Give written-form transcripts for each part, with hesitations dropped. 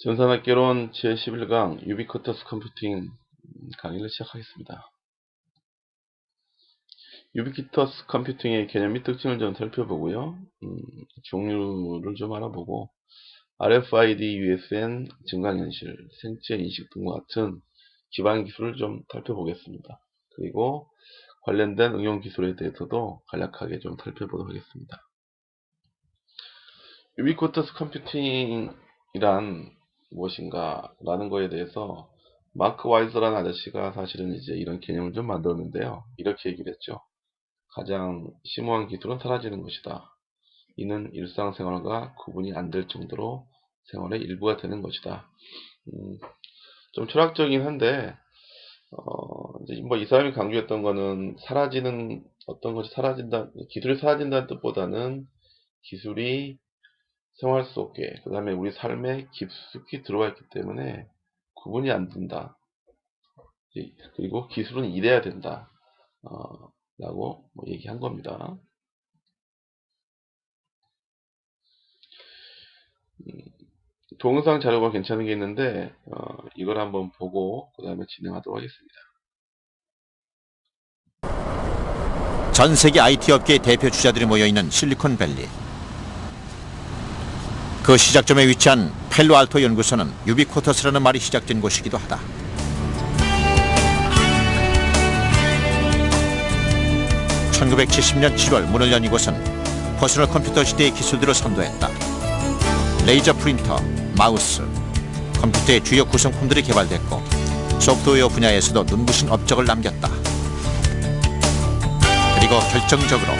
전산학개론 제11강 유비쿼터스 컴퓨팅 강의를 시작하겠습니다. 유비쿼터스 컴퓨팅의 개념 및 특징을 좀 살펴보고요. 종류를 좀 알아보고 RFID, USN, 증강현실, 생체인식 등과 같은 기반 기술을 좀 살펴보겠습니다. 그리고 관련된 응용 기술에 대해서도 간략하게 좀 살펴보도록 하겠습니다. 유비쿼터스 컴퓨팅이란 무엇인가 라는 거에 대해서 마크 와이저라는 아저씨가 사실은 이제 이런 개념을 좀 만들었는데요. 이렇게 얘기를 했죠. 가장 심오한 기술은 사라지는 것이다. 이는 일상생활과 구분이 안 될 정도로 생활의 일부가 되는 것이다. 좀 철학적이긴 한데 이제 뭐 이 사람이 강조했던 거는 사라지는 어떤 것이 사라진다, 기술이 사라진다는 뜻보다는 기술이 생활 속에, 그 다음에 우리 삶에 깊숙이 들어와 있기 때문에 구분이 안 된다. 그리고 기술은 이래야 된다. 라고 얘기한 겁니다. 동영상 자료가 괜찮은 게 있는데 이걸 한번 보고 그 다음에 진행하도록 하겠습니다. 전 세계 IT 업계의 대표 주자들이 모여있는 실리콘밸리. 그 시작점에 위치한 펠로알토 연구소는 유비쿼터스라는 말이 시작된 곳이기도 하다. (1970년 7월) 문을 연 이곳은 퍼스널 컴퓨터 시대의 기술들을 선도했다. 레이저 프린터, 마우스, 컴퓨터의 주요 구성품들이 개발됐고 소프트웨어 분야에서도 눈부신 업적을 남겼다. 그리고 결정적으로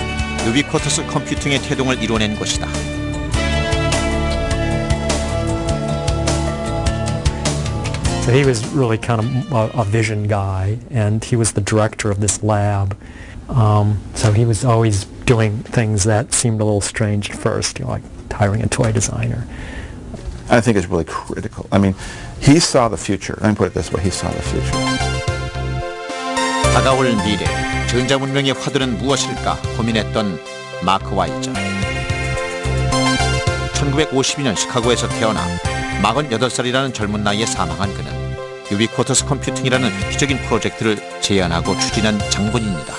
유비쿼터스 컴퓨팅의 태동을 이뤄낸 곳이다. So he was really kind of a vision guy, and he was the director of this lab. So he was always doing things that seemed a little strange at first, like hiring a toy designer. I think it's really critical. I mean, he saw the future. Let me put it this way, he saw the future. 다가올 미래, 전자문명의 화두는 무엇일까 고민했던 마크 와이저. 1952년 시카고에서 태어나 48살이라는 젊은 나이에 사망한 그는 유비쿼터스 컴퓨팅이라는 획기적인 프로젝트를 제안하고 추진한 장본인이다.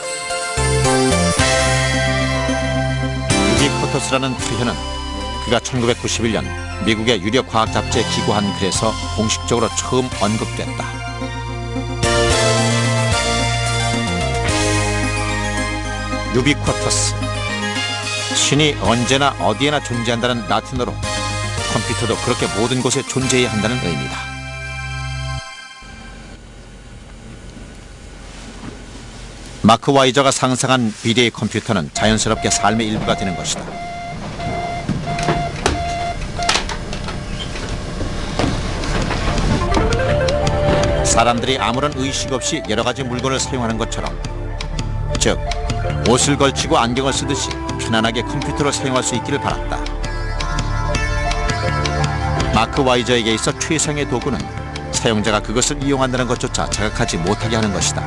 유비쿼터스라는 표현은 그가 1991년 미국의 유력 과학 잡지에 기고한 글에서 공식적으로 처음 언급됐다. 유비쿼터스, 신이 언제나 어디에나 존재한다는 라틴어로 컴퓨터도 그렇게 모든 곳에 존재해야 한다는 의미다. 마크 와이저가 상상한 미래의 컴퓨터는 자연스럽게 삶의 일부가 되는 것이다. 사람들이 아무런 의식 없이 여러 가지 물건을 사용하는 것처럼, 즉 옷을 걸치고 안경을 쓰듯이 편안하게 컴퓨터를 사용할 수 있기를 바랐다. 마크 와이저에게 있어 최상의 도구는 사용자가 그것을 이용한다는 것조차 자각하지 못하게 하는 것이다.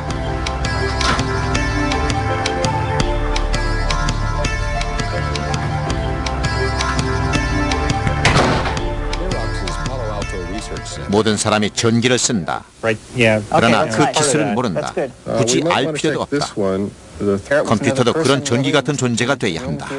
모든 사람이 전기를 쓴다. 그러나 그 기술은 모른다. 굳이 알 필요도 없다. 컴퓨터도 그런 전기 같은 존재가 돼야 한다.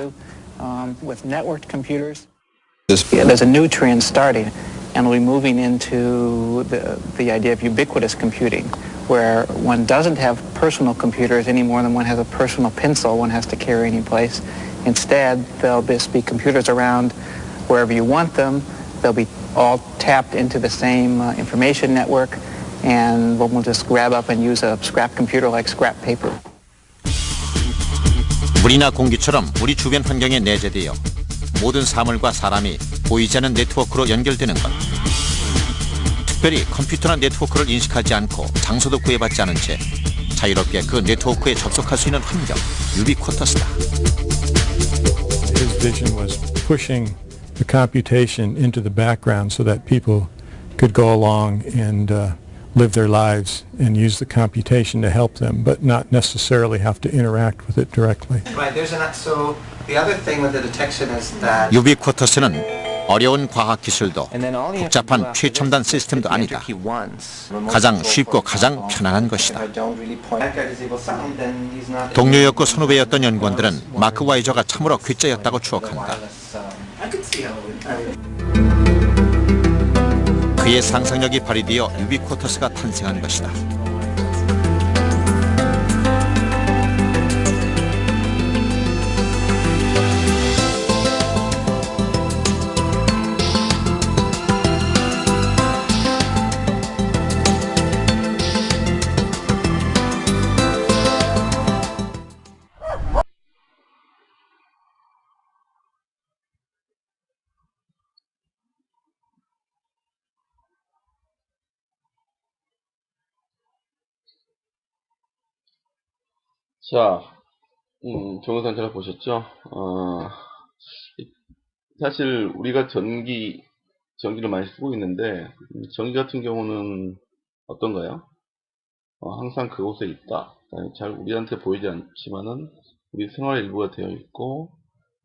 There's a new trend starting, and we're moving into the idea of ubiquitous computing, where one doesn't have personal computers any more than one has a personal pencil one has to carry any place. Instead, there'll just be computers around wherever you want them. They'll be all tapped into the same information network, and one will just grab up and use a scrap computer like scrap paper. 물이나 공기처럼 우리 주변 환경에 내재되어 모든 사물과 사람이 보이지 않는 네트워크로 연결되는 것. 특별히 컴퓨터나 네트워크를 인식하지 않고 장소도 구애받지 않은 채 자유롭게 그 네트워크에 접속할 수 있는 환경, 유비쿼터스다. His vision was pushing the computation into the background so that people could go along and live their lives and use the computation to help them, but not necessarily have to interact with it directly. Right, so the other thing with the detection is that 유비쿼터스는 어려운 과학 기술도 복잡한 최첨단 시스템도 아니다. 가장 쉽고 가장 편안한 것이다. 동료였고 선후배였던 연구원들은 마크 와이저가 참으로 괴짜였다고 추억한다. 그의 상상력이 발휘되어 유비쿼터스가 탄생한 것이다. 자, 동영상 잘 보셨죠? 사실 우리가 전기를 많이 쓰고 있는데, 전기 같은 경우는 어떤가요? 항상 그곳에 있다. 잘 우리한테 보이지 않지만은 우리 생활의 일부가 되어 있고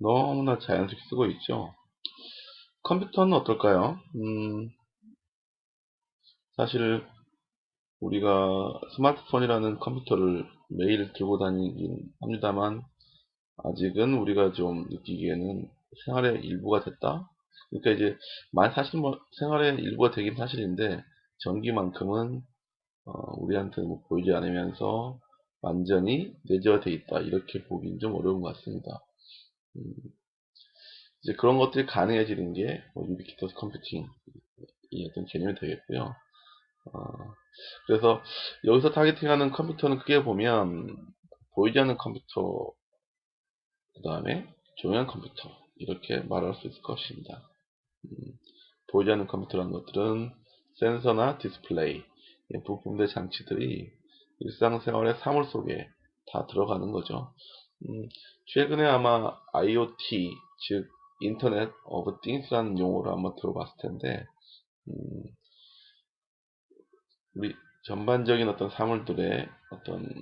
너무나 자연스럽게 쓰고 있죠. 컴퓨터는 어떨까요? 사실 우리가 스마트폰이라는 컴퓨터를 매일 들고 다니긴 합니다만 아직은 우리가 좀 느끼기에는 생활의 일부가 됐다. 그러니까 이제 사실 생활의 일부가 되긴 사실인데 전기만큼은 우리한테 보이지 않으면서 완전히 내재화되어 있다. 이렇게 보기는 좀 어려운 것 같습니다. 이제 그런 것들이 가능해지는 게 유비퀴터스 컴퓨팅이 어떤 개념이 되겠고요. 그래서 여기서 타겟팅하는 컴퓨터는 크게 보면 보이지 않는 컴퓨터, 그 다음에 조용한 컴퓨터, 이렇게 말할 수 있을 것입니다. 보이지 않는 컴퓨터라는 것들은 센서나 디스플레이, 부품대 장치들이 일상생활의 사물 속에 다 들어가는 거죠. 최근에 아마 IoT, 즉 인터넷 오브 띵스라는 용어를 아마 들어봤을 텐데, 우리 전반적인 어떤 사물들의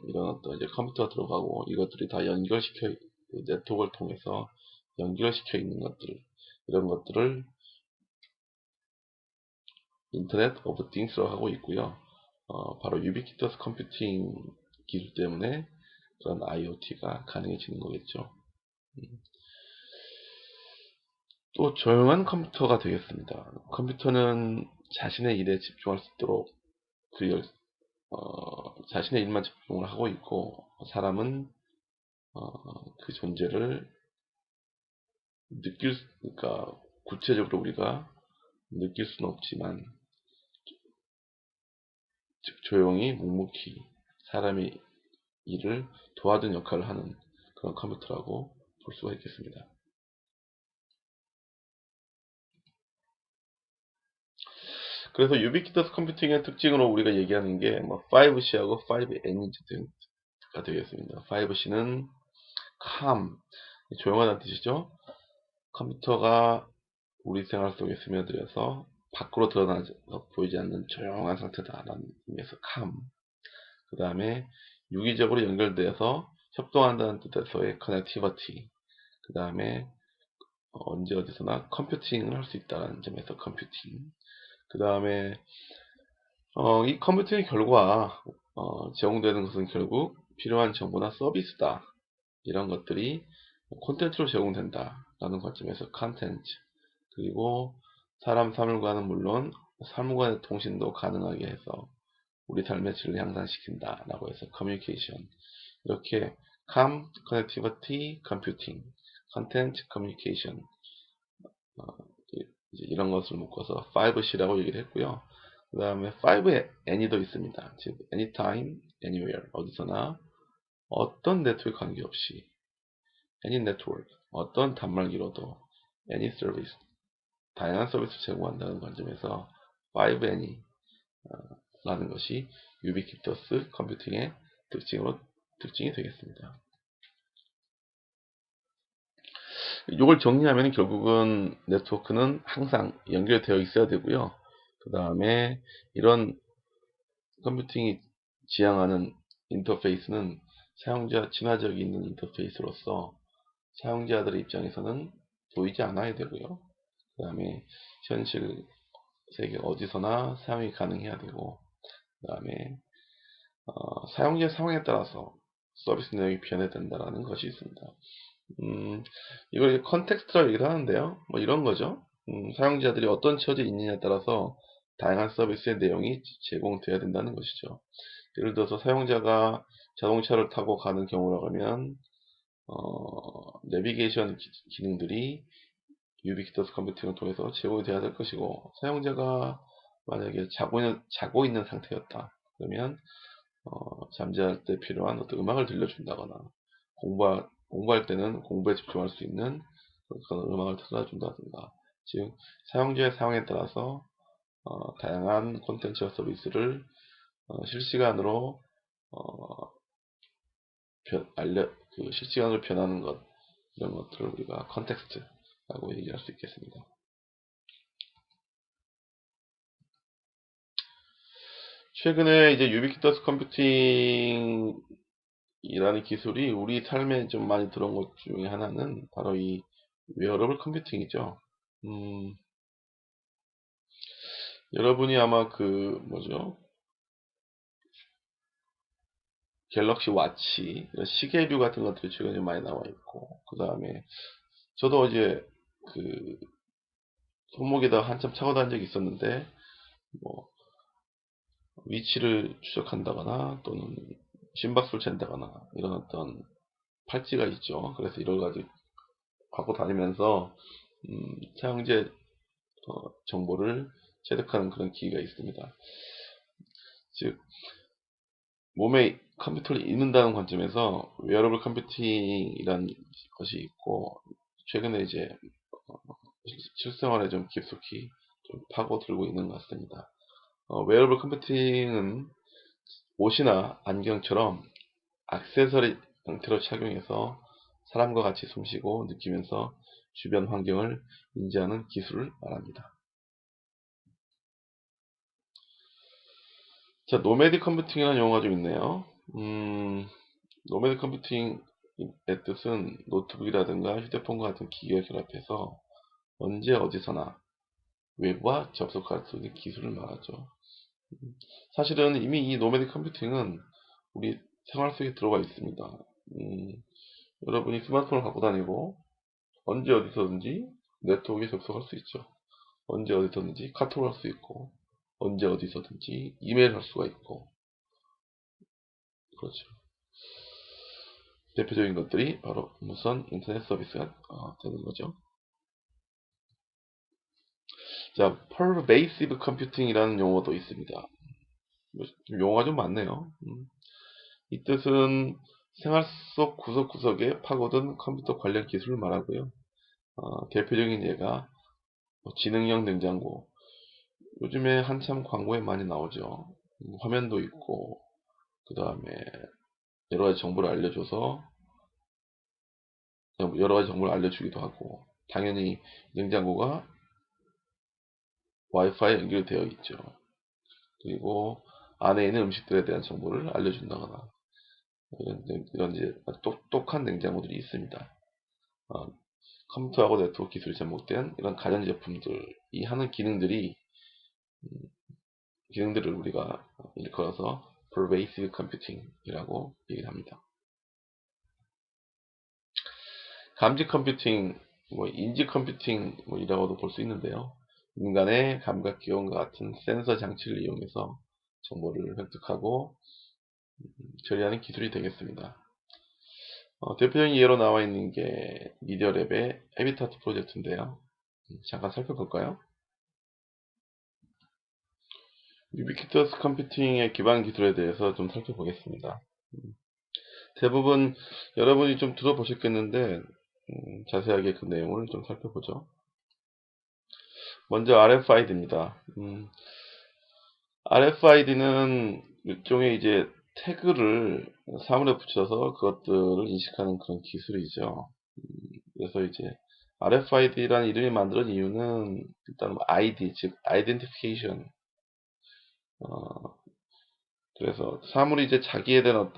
이런 이제 컴퓨터가 들어가고 이것들이 다 네트워크를 통해서 연결시켜 있는 것들, 이런 것들을 인터넷 오브 띵스라고 하고 있고요. 바로 유비퀴터스 컴퓨팅 기술 때문에 그런 IoT가 가능해지는 거겠죠. 또 조용한 컴퓨터가 되겠습니다. 컴퓨터는 자신의 일에 집중할 수 있도록 자신의 일만 집중을 하고 있고, 사람은 그 존재를 그러니까 구체적으로 우리가 느낄 수는 없지만 조용히 묵묵히 사람이 일을 도와준 역할을 하는 그런 컴퓨터라고 볼 수가 있겠습니다. 그래서 유비퀴터스 컴퓨팅의 특징으로 우리가 얘기하는 게 5C하고 5N가 되겠습니다. 5C는 calm, 조용하다는 뜻이죠. 컴퓨터가 우리 생활 속에 스며들어서 밖으로 드러나서 보이지 않는 조용한 상태다라는 의미에서 calm. 그 다음에 유기적으로 연결되어서 협동한다는 뜻에서의 connectivity. 그 다음에 언제 어디서나 컴퓨팅을 할 수 있다는 점에서 컴퓨팅. 그 다음에 이 컴퓨팅의 결과 제공되는 것은 결국 필요한 정보나 서비스다. 이런 것들이 콘텐츠로 제공된다 라는 관점에서 컨텐츠, 그리고 사람 사물과는 물론 사물 간의 통신도 가능하게 해서 우리 삶의 질을 향상시킨다 라고 해서 커뮤니케이션. 이렇게 com, connectivity, computing, content, communication, 이런 것을 묶어서 5C라고 얘기를 했고요. 그 다음에 5N이도 있습니다. 즉 anytime, anywhere, 어디서나 어떤 네트워크 관계없이, any network, 어떤 단말기로도, any service, 다양한 서비스를 제공한다는 관점에서 5N이 라는 것이 유비퀴터스 컴퓨팅의 특징이 되겠습니다. 이걸 정리하면 결국은 네트워크는 항상 연결되어 있어야 되고요. 그 다음에 이런 컴퓨팅이 지향하는 인터페이스는 사용자 친화적이 있는 인터페이스로서 사용자들의 입장에서는 보이지 않아야 되고요. 그 그 다음에 현실 세계 어디서나 사용이 가능해야 되고, 그 다음에 사용자 상황에 따라서 서비스 내용이 변해된다라는 것이 있습니다. 이걸 컨텍스트라고 얘기를 하는데요. 뭐 이런 거죠. 사용자들이 어떤 처지에 있느냐에 따라서 다양한 서비스의 내용이 제공되어야 된다는 것이죠. 예를 들어서 사용자가 자동차를 타고 가는 경우라고 하면 내비게이션 기능들이 유비퀴터스 컴퓨팅을 통해서 제공이 되어야 될 것이고, 사용자가 만약에 자고 있는 상태였다 그러면 잠잘 때 필요한 어떤 음악을 들려준다거나, 공부할 때는 공부에 집중할 수 있는 그런 음악을 틀어준다든가, 즉 사용자의 상황에 따라서 다양한 콘텐츠와 서비스를 실시간으로 실시간으로 변하는 것, 이런 것들을 우리가 컨텍스트라고 얘기할 수 있겠습니다. 최근에 이제 유비퀴터스 컴퓨팅이라는 기술이 우리 삶에 좀 많이 들어온 것 중에 하나는 바로 이 웨어러블 컴퓨팅이죠. 여러분이 아마 갤럭시 와치, 이런 시계류 같은 것들이 최근에 많이 나와 있고, 그 다음에 저도 어제 손목에다 한참 차고 다닌 적이 있었는데, 뭐 위치를 추적한다거나 또는 심박수를 잰다거나 이런 어떤 팔찌가 있죠. 그래서 이걸 가지고 갖고 다니면서 사용자 정보를 체득하는 그런 기기가 있습니다. 즉 몸에 컴퓨터를 읽는다는 관점에서 웨어러블 컴퓨팅이라는 것이 있고, 최근에 이제 실생활에 좀 깊숙이 좀 파고들고 있는 것 같습니다. 웨어러블 컴퓨팅은 옷이나 안경처럼 액세서리 형태로 착용해서 사람과 같이 숨쉬고 느끼면서 주변 환경을 인지하는 기술을 말합니다. 자, 노매드 컴퓨팅이라는 용어가 좀 있네요. 노매드 컴퓨팅의 뜻은 노트북이라든가 휴대폰과 같은 기기를 결합해서 언제 어디서나 외부와 접속할 수 있는 기술을 말하죠. 사실은 이미 이 노매드 컴퓨팅은 우리 생활 속에 들어가 있습니다. 여러분이 스마트폰을 갖고 다니고 언제 어디서든지 네트워크에 접속할 수 있죠. 언제 어디서든지 카톡을 할 수 있고, 언제 어디서든지 이메일 할 수가 있고, 그렇죠. 대표적인 것들이 바로 무선 인터넷 서비스가 되는 거죠. 자, pervasive computing이라는 용어도 있습니다. 용어가 좀 많네요. 이 뜻은 생활 속 구석구석에 파고든 컴퓨터 관련 기술을 말하고요. 대표적인 예가 지능형 냉장고. 요즘에 한참 광고에 많이 나오죠. 화면도 있고, 그 다음에 여러가지 정보를 알려줘서 여러가지 정보를 알려주기도 하고, 당연히 냉장고가 와이파이에 연결되어 있죠. 그리고 안에 있는 음식들에 대한 정보를 알려준다거나, 이런 이제 똑똑한 냉장고들이 있습니다. 컴퓨터하고 네트워크 기술이 접목된 이런 가전제품들이 하는 기능들을 우리가 일컬어서 pervasive computing이라고 얘기를 합니다. 감지 컴퓨팅, 인지 컴퓨팅이라고도 볼 수 있는데요. 인간의 감각기관과 같은 센서 장치를 이용해서 정보를 획득하고 처리하는 기술이 되겠습니다. 대표적인 예로 나와 있는 게 미디어랩의 에비타트 프로젝트인데요. 잠깐 살펴볼까요? 유비퀴터스 컴퓨팅의 기반 기술에 대해서 좀 살펴보겠습니다. 대부분 여러분이 좀 들어보셨겠는데 자세하게 그 내용을 좀 살펴보죠. 먼저 RFID입니다. RFID는 일종의 이제 태그를 사물에 붙여서 그것들을 인식하는 그런 기술이죠. 그래서 이제 RFID라는 이름이 만들어진 이유는 일단 ID, 즉 Identification. 그래서 사물이 이제 자기에 대한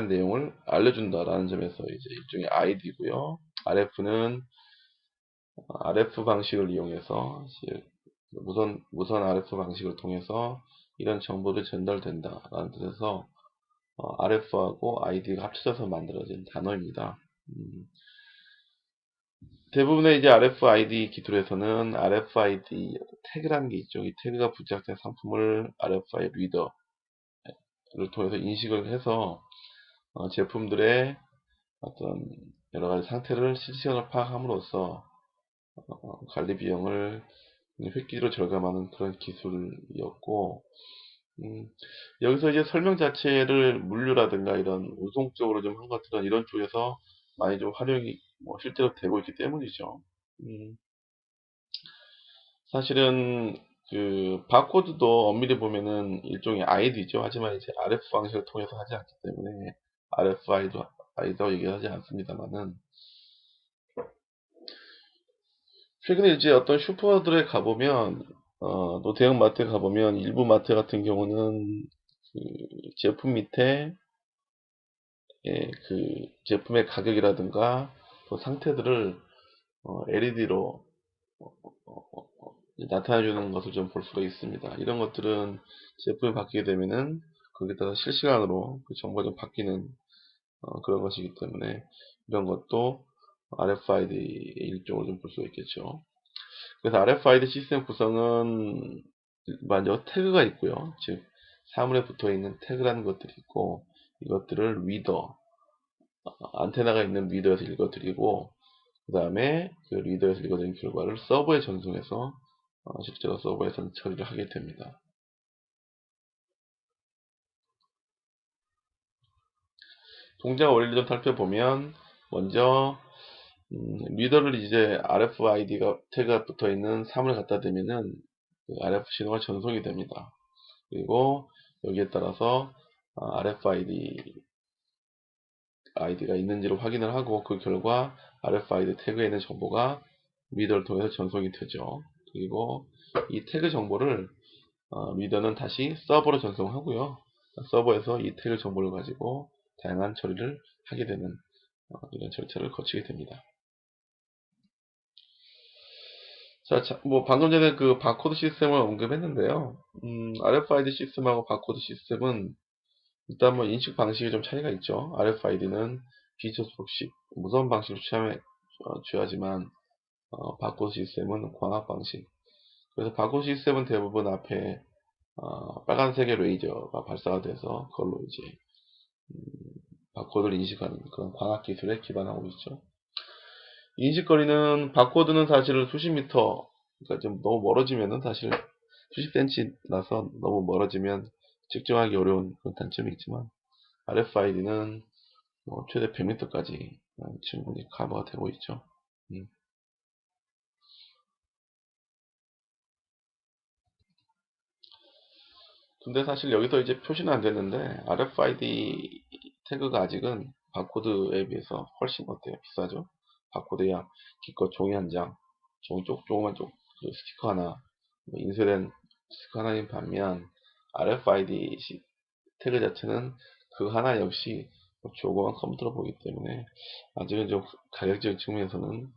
내용을 알려준다라는 점에서 이제 일종의 ID고요. RF는 RF 방식을 이용해서 무선 RF 방식을 통해서 이런 정보를 전달된다라는 뜻에서 RF하고 ID가 합쳐져서 만들어진 단어입니다. 대부분의 이제 RFID 기술에서는 RFID 태그라는 게 있죠. 이 태그가 부착된 상품을 RFID 리더를 통해서 인식을 해서 제품들의 어떤 여러 가지 상태를 실시간으로 파악함으로써 관리 비용을 획기로 절감하는 그런 기술이었고, 여기서 이제 설명 자체를 물류라든가 이런 운송 쪽으로 좀 한 것들은 이런 쪽에서 많이 좀 활용이 실제로 되고 있기 때문이죠. 사실은 그 바코드도 엄밀히 보면은 일종의 아이디죠. 하지만 이제 RF 방식을 통해서 하지 않기 때문에 RFID라고 얘기하지 않습니다만은, 최근에 이제 어떤 슈퍼들에 가보면, 또 대형 마트에 가보면 일부 마트 같은 경우는 그 제품 밑에 그 제품의 가격이라든가 또 상태들을 LED로 나타내주는 것을 좀 볼 수가 있습니다. 이런 것들은 제품이 바뀌게 되면은 거기에 따라 실시간으로 그 정보가 좀 바뀌는 그런 것이기 때문에 이런 것도 RFID의 일종으로 좀 볼 수가 있겠죠. 그래서 RFID 시스템 구성은 일반적으로 태그가 있고요. 즉 사물에 붙어 있는 태그라는 것들이 있고, 이것들을 리더, 안테나가 있는 리더에서 읽어드리고, 그 다음에 그 리더에서 읽어드린 결과를 서버에 전송해서 실제로 서버에서는 처리를 하게 됩니다. 동작 원리를 좀 살펴보면, 먼저 리더를 이제 RFID가 태그가 붙어 있는 사물을 갖다 대면은 그 RF 신호가 전송이 됩니다. 그리고 여기에 따라서 RFID가 있는지를 확인을 하고, 그 결과 RFID 태그에 있는 정보가 리더를 통해서 전송이 되죠. 그리고 이 태그 정보를 리더는 다시 서버로 전송하고요. 서버에서 이 태그 정보를 가지고 다양한 처리를 하게 되는 이런 절차를 거치게 됩니다. 자, 뭐 방금 전에 그 바코드 시스템을 언급했는데요. RFID 시스템하고 바코드 시스템은 일단 뭐 인식 방식이 좀 차이가 있죠. RFID는 비접속식 무선 방식을 취하지만 바코드 시스템은 광학 방식. 그래서 바코드 시스템은 대부분 앞에 빨간색의 레이저가 발사가 돼서 그걸로 이제 바코드를 인식하는 그런 광학 기술에 기반하고 있죠. 인식거리는 바코드는 사실은 수십 미터, 그러니까 좀 너무 멀어지면은 사실 수십 센치라서 너무 멀어지면 측정하기 어려운 그런 단점이 있지만, RFID는 최대 100m까지 충분히 커버가 되고 있죠. 근데 사실 여기서 이제 표시는 안 됐는데, RFID 태그가 아직은 바코드에 비해서 훨씬 어때요? 비싸죠? 바코드야 기껏 종이 한 장, 조그만 스티커 하나, 인쇄된 스티커 하나인 반면 RFID 태그 자체는 그 하나 역시 조그만 컴퓨터로 보기 때문에 아직은 좀 가격적인 측면에서는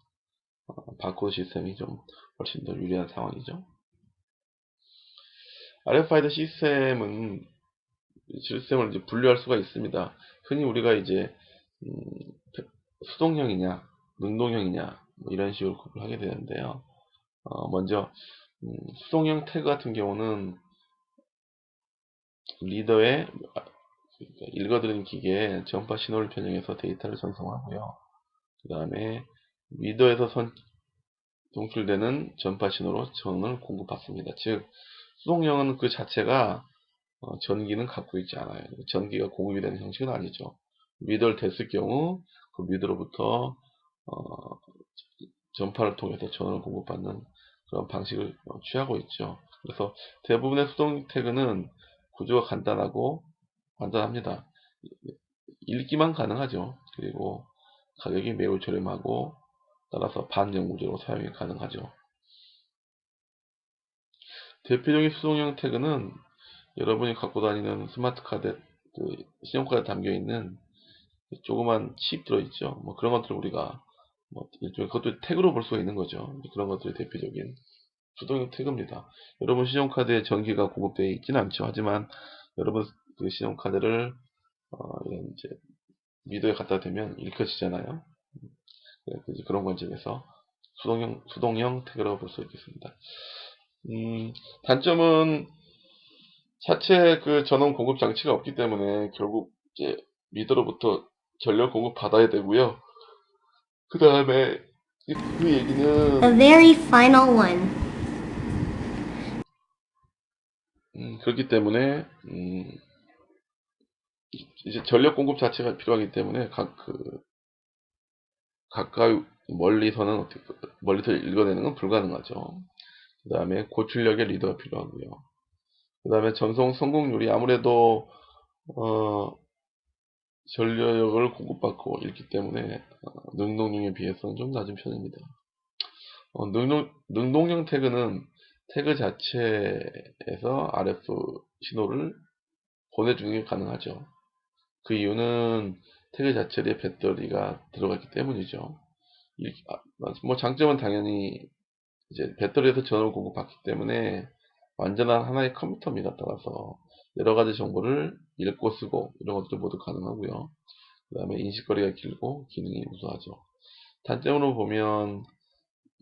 바코드 시스템이 좀 훨씬 더 유리한 상황이죠. RFID 시스템을 이제 분류할 수가 있습니다. 흔히 우리가 이제 수동형이냐, 능동형이냐 뭐 이런 식으로 구분하게 되는데요. 먼저 수동형 태그 같은 경우는 리더의 읽어드리는 기계에 전파 신호를 변형해서 데이터를 전송하고요. 그 다음에 리더에서 송출되는 전파 신호로 전원을 공급받습니다. 즉 수동형은 그 자체가 전기는 갖고 있지 않아요. 전기가 공급이 되는 형식은 아니죠. 리더를 댔을 경우 그 리더로부터 전파를 통해서 전원을 공급받는 그런 방식을 취하고 있죠. 그래서 대부분의 수동 태그는 구조가 간단합니다. 읽기만 가능하죠. 그리고 가격이 매우 저렴하고 따라서 반영구적으로 사용이 가능하죠. 대표적인 수동형 태그는 여러분이 갖고 다니는 스마트 카드, 신용카드에 담겨있는 조그만 칩 들어있죠. 뭐 그런 것들을 우리가 뭐 일종의 그것도 태그로 볼 수가 있는 거죠. 그런 것들이 대표적인 수동형 태그입니다. 여러분 신용카드에 전기가 공급되어 있지는 않죠. 하지만 여러분 그 신용카드를 이런 이제 미터에 갖다 대면 읽혀지잖아요. 그런 관점에서 수동형 태그라고 볼 수 있겠습니다. 단점은 자체 그 전원 공급 장치가 없기 때문에 결국 이제 미터로부터 전력 공급 받아야 되고요. 그 다음에 그 얘기는 The very final one. 그렇기 때문에 이제 전력 공급 자체가 필요하기 때문에 가까이 멀리서는 멀리서 읽어내는 건 불가능하죠. 그 다음에 고출력의 리더가 필요하고요. 그 다음에 전송 성공률이 아무래도 전력을 공급받고 있기 때문에 능동형에 비해서는 좀 낮은 편입니다. 능동형 태그는 태그 자체에서 RF 신호를 보내주는 게 가능하죠. 그 이유는 태그 자체에 배터리가 들어갔기 때문이죠. 뭐 장점은 당연히 이제 배터리에서 전원을 공급받기 때문에 완전한 하나의 컴퓨터입니다. 따라서 여러 가지 정보를 읽고 쓰고 이런 것도 모두 가능하고요. 그 다음에 인식거리가 길고 기능이 우수하죠. 단점으로 보면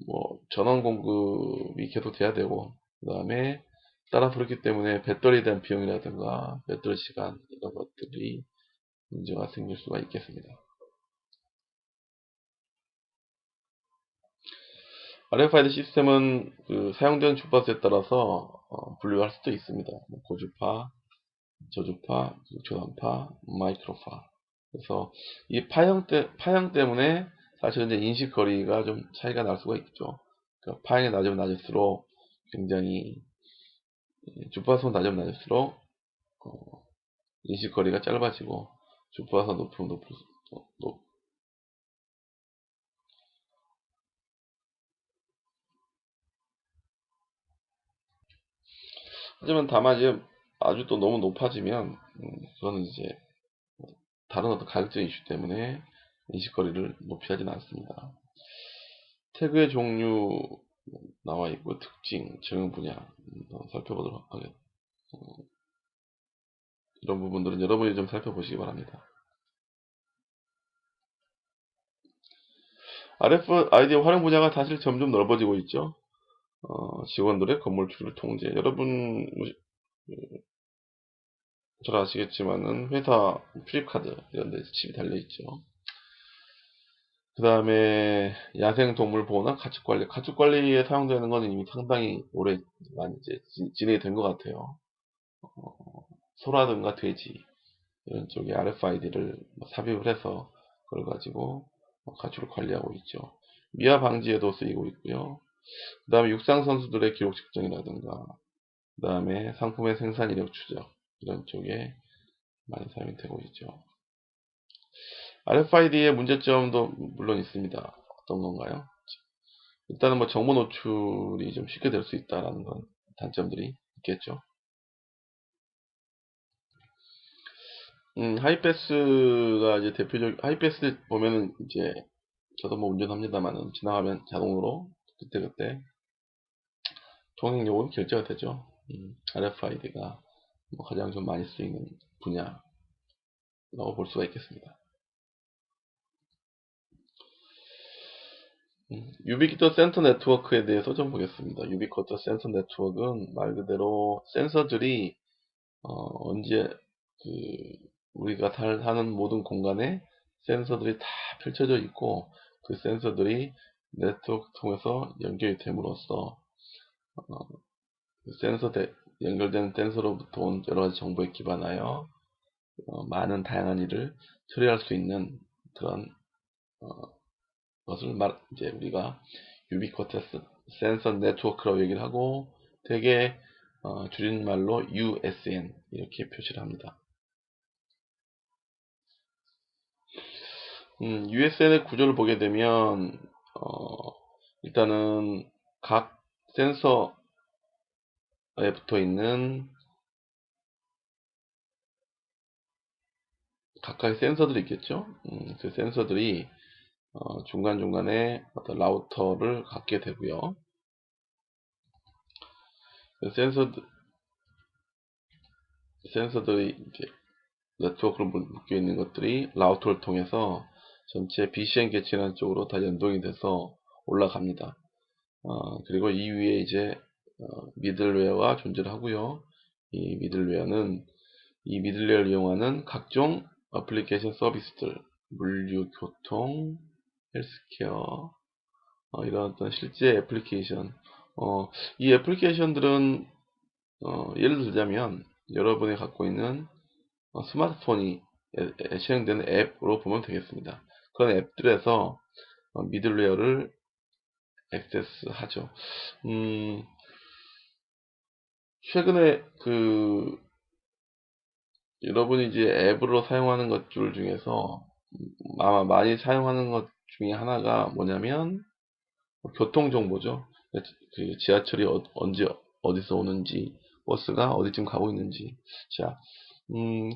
뭐 전원 공급이 계속 돼야 되고 그 다음에 따라서 그렇기 때문에 배터리에 대한 비용이라든가 배터리 시간 이런 것들이 문제가 생길 수가 있겠습니다. RFID 시스템은 그 사용되는 주파수에 따라서 분류할 수도 있습니다. 고주파, 저주파, 초단파, 마이크로파. 그래서 이 파형 때문에 사실은 이제 인식 거리가 좀 차이가 날 수가 있죠. 그러니까 파형이 낮으면 낮을수록 굉장히 주파수가 낮으면 낮을수록 인식 거리가 짧아지고 주파수가 높으면 높을수록 하지만 다만 이제 아주 또 너무 높아지면 그거는 이제 다른 어떤 가격적인 이슈 때문에 인식거리를 높이 하진 않습니다. 태그의 종류 나와 있고 특징, 적용 분야 살펴보도록 하겠습니다. 이런 부분들은 여러분이 좀 살펴보시기 바랍니다. RFID 활용 분야가 사실 점점 넓어지고 있죠. 직원들의 건물 출입 통제. 여러분 잘 아시겠지만은 회사 출입카드 이런 데 칩이 달려있죠. 그 다음에 야생동물 보호나 가축관리. 가축관리에 사용되는 건 이미 상당히 오래 많이 이제 진행이 된 것 같아요. 소라든가 돼지 이런 쪽에 RFID를 삽입을 해서 그걸 가지고 가축을 관리하고 있죠. 미아 방지에도 쓰이고 있고요. 그 다음에 육상 선수들의 기록 측정이라든가 그 다음에 상품의 생산 이력 추적 이런 쪽에 많이 사용이 되고 있죠. RFID의 문제점도 물론 있습니다. 어떤 건가요? 일단은 뭐 정보 노출이 좀 쉽게 될 수 있다라는 건 단점들이 있겠죠. 하이패스가 이제 하이패스 보면은 이제 저도 뭐 운전합니다만은 지나가면 자동으로 그때그때 통행 요금 결제가 되죠. RFID가 뭐 가장 좀 많이 쓰이는 분야라고 볼 수가 있겠습니다. 유비쿼터 센서 네트워크에 대해서 좀 보겠습니다. 유비쿼터 센서 네트워크는 말 그대로 센서들이 언제 우리가 사는 모든 공간에 센서들이 다 펼쳐져 있고 그 센서들이 네트워크 통해서 연결이 됨으로써 연결된 센서로부터 온 여러가지 정보에 기반하여 많은 다양한 일을 처리할 수 있는 그런 것을 이제 우리가 유비쿼터스 센서 네트워크라고 얘기를 하고 대개 줄임말로 USN 이렇게 표시를 합니다. USN의 구조를 보게 되면 일단은 각 센서에 붙어 있는 각각의 센서들이 있겠죠. 그 센서들이 중간중간에 어떤 라우터를 갖게 되고요. 센서들이 이제 네트워크를 묶여 있는 것들이 라우터를 통해서 전체 BCN 개체라는 쪽으로 다 연동이 돼서 올라갑니다. 그리고 이 위에 이제 미들웨어가 존재를 하고요. 이 미들웨어는 이 미들웨어를 이용하는 각종 어플리케이션 서비스들, 물류, 교통, 헬스케어, 이런 어떤 실제 애플리케이션, 이 애플리케이션들은 예를 들자면 여러분이 갖고 있는 스마트폰이 실행되는 앱으로 보면 되겠습니다. 그런 앱들에서 미들웨어를 액세스하죠. 최근에 여러분이 이제 앱으로 사용하는 것들 중에서 아마 많이 사용하는 것 중에 하나가 뭐냐면 교통 정보죠. 그 지하철이 언제 어디서 오는지, 버스가 어디쯤 가고 있는지. 자,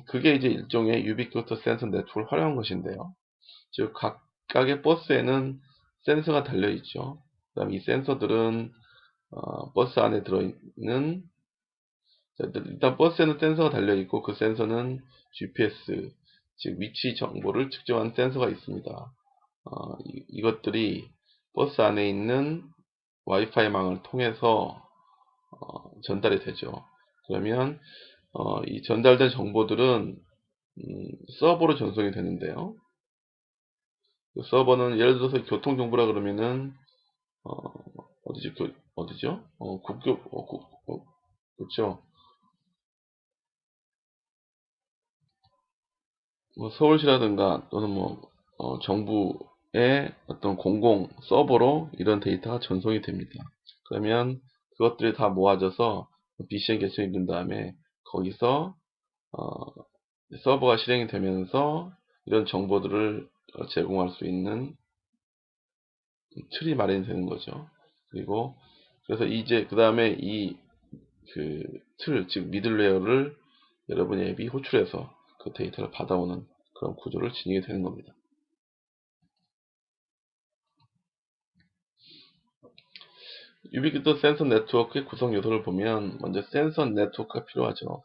그게 이제 일종의 유비쿼터스 센서 네트워크를 활용한 것인데요. 즉 각각의 버스에는 센서가 달려 있죠. 그다음 이 센서들은 버스 안에 들어있는, 일단 버스에는 센서가 달려 있고 그 센서는 GPS, 즉 위치 정보를 측정하는 센서가 있습니다. 이것들이 버스 안에 있는 와이파이 망을 통해서 전달이 되죠. 그러면 이 전달된 정보들은 서버로 전송이 되는데요. 그 서버는 예를 들어서 교통 정보라 그러면은 어디죠? 그렇죠. 뭐 서울시라든가 또는 정부의 어떤 공공 서버로 이런 데이터가 전송이 됩니다. 그러면 그것들이 다 모아져서 BCN 계층이 된 다음에 거기서 서버가 실행이 되면서 이런 정보들을 제공할 수 있는 틀이 마련이 되는 거죠. 그래서 이제 그 다음에 즉 미들웨어를 여러분의 앱이 호출해서 그 데이터를 받아오는 그런 구조를 지니게 되는 겁니다. 유비쿼터스 센서 네트워크의 구성 요소를 보면 먼저 센서 네트워크가 필요하죠.